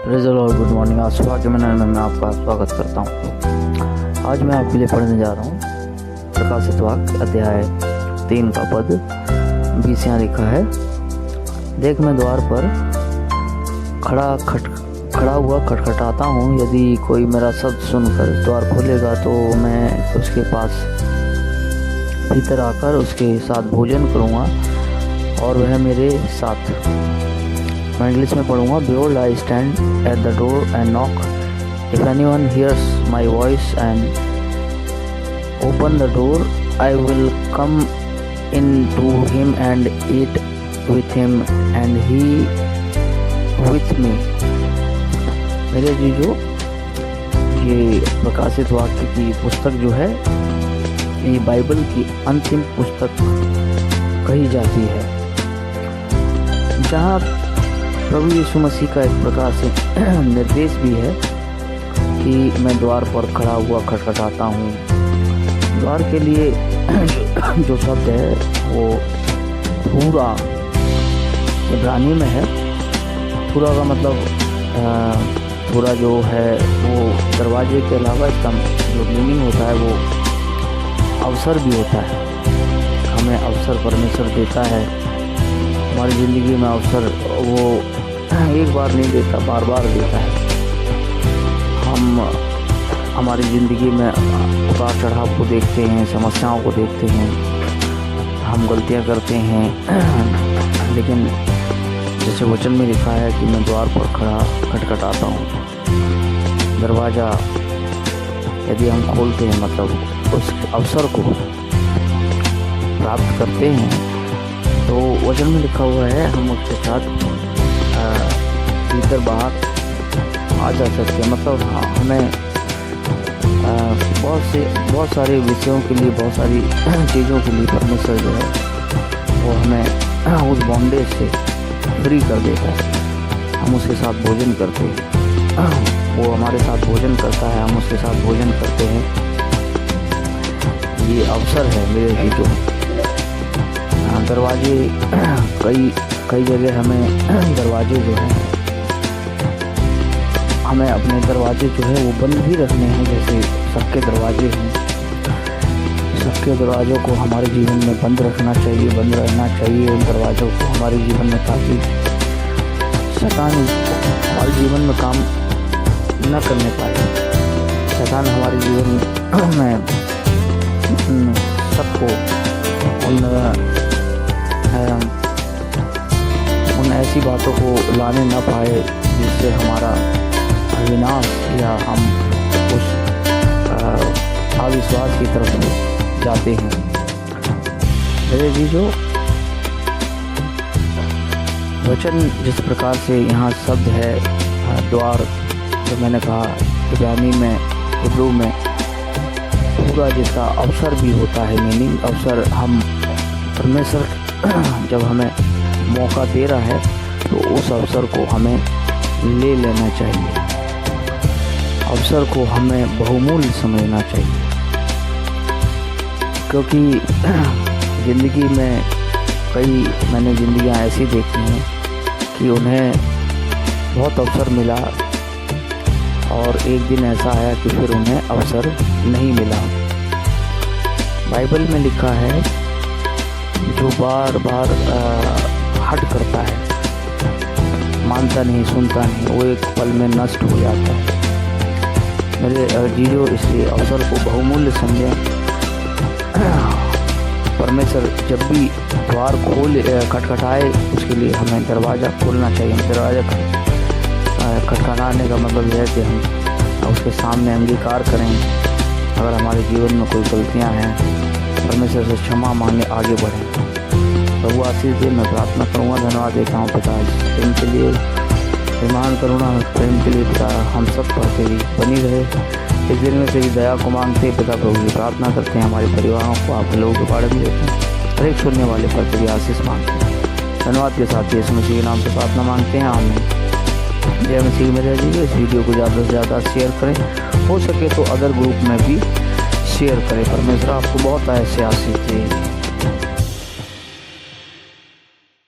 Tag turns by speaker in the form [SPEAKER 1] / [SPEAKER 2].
[SPEAKER 1] Result और good morning. आज सुबह के मिनट में मैं आपका स्वागत करता हूँ। आज मैं आपके लिए पढ़ने जा रहा हूँ प्रकाशित वाक्य अध्याय 3 का पद 20। यहाँ लिखा है, देख मैं द्वार पर खड़ा हुआ खटखटाता हूँ। यदि कोई मेरा शब्द सुनकर द्वार खोलेगा तो मैं उसके पास भीतर आकर उसके साथ भोजन करूँगा और वह मेरे साथ। मैं इंग्लिश में पढ़ूँगा। Behold, I stand at the door and knock. If anyone hears my voice and open the door, I will come in to him and eat with him and he with me. मेरे जीजो, ये प्रकाशित वाक्य की पुस्तक जो है, ये बाइबल की अंतिम पुस्तक कही जाती है, जहाँ प्रभु यीशु मसीह का एक प्रकार से निर्देश भी है कि मैं द्वार पर खड़ा हुआ खटखटाता हूँ। द्वार के लिए जो शब्द है वो थूरा इब्रानी में है। थूरा का मतलब थूरा जो है वो दरवाजे के अलावा इसका जो मीनिंग होता है वो अवसर भी होता है। हमें अवसर परमेश्वर देता है हमारी ज़िंदगी में। अवसर वो एक बार नहीं देता, बार बार देता है। हम हमारी ज़िंदगी में उतार चढ़ाव को देखते हैं, समस्याओं को देखते हैं, हम गलतियां करते हैं, लेकिन जैसे वचन में लिखा है कि मैं द्वार पर खड़ा खटखटाता हूँ। दरवाज़ा यदि हम खोलते हैं मतलब उस अवसर को प्राप्त करते हैं, तो वचन में लिखा हुआ है हम उसके साथ भीतर बाहर आ जा सकते हैं। मतलब हमें बहुत सारे विषयों के लिए, बहुत सारी चीज़ों के लिए परमेश्वर जो है वो हमें उस बॉन्डेज से फ्री कर देता है। हम उसके साथ भोजन करते हैं, वो हमारे साथ भोजन करता है, हम उसके साथ भोजन करते हैं। ये अवसर है मेरे जीजों। दरवाजे कई जगह हमें दरवाजे जो हैं, हमें अपने दरवाजे जो है वो बंद भी रखने हैं। जैसे सबके दरवाजे हैं, सबके दरवाज़ों को हमारे जीवन में बंद रखना चाहिए, बंद रहना चाहिए उन दरवाज़ों को हमारे जीवन में, ताकि शैतान हमारे जीवन में काम न करने पाए। शैतान हमारे जीवन में सबको उन ऐसी बातों को लाने न पाए जिससे हमारा विनाश या हम उस अविश्वास की तरफ जाते हैं। मेरे जीजो, वचन जिस प्रकार से यहाँ शब्द है द्वार, जो मैंने कहा इब्रानी में, हिब्रू में पूरा, जिसका अवसर भी होता है मीनिंग। अवसर, हम परमेश्वर जब हमें मौका दे रहा है तो उस अवसर को हमें ले लेना चाहिए। अवसर को हमें बहुमूल्य समझना चाहिए, क्योंकि ज़िंदगी में मैंने ज़िंदगियाँ ऐसी देखी हैं कि उन्हें बहुत अवसर मिला और एक दिन ऐसा आया कि फिर उन्हें अवसर नहीं मिला। बाइबल में लिखा है, जो बार बार हट करता है, मानता नहीं, सुनता नहीं, वो एक पल में नष्ट हो जाता है। मेरे जीजो, इसलिए अवसर को बहुमूल्य समझें। परमेश्वर जब भी द्वार खटखटाए, उसके लिए हमें दरवाज़ा खोलना चाहिए। दरवाज़ा खटखटाने का मतलब यह है कि हम उसके सामने अंगीकार करें। अगर हमारे जीवन में कोई गलतियां हैं, परमेश्वर से क्षमा मांगे, आगे बढ़ें। प्रभु आशीष दे। मैं प्रार्थना करूँगा। धन्यवाद देता हूँ पिता प्रेम के लिए, विमान करुणा प्रेम के लिए पिता, हम सब पर तेरी बनी रहे। इस दिन में तेरी दया को मांगते पिता प्रभु जी, प्रार्थना करते हैं हमारे परिवारों को आप लोगों के बारे में देते हैं। हर एक सुनने वाले पर तेरी आशीष मांगते हैं। धन्यवाद के साथ यीशु मसीह के नाम से प्रार्थना मांगते हैं, आमीन। जय मसीह में रह लीजिए। इस वीडियो को ज़्यादा से ज़्यादा शेयर करें, हो सके तो अदर ग्रुप में भी शेयर करें। परमेश्वर आपको बहुत ऐसे आशीष दे।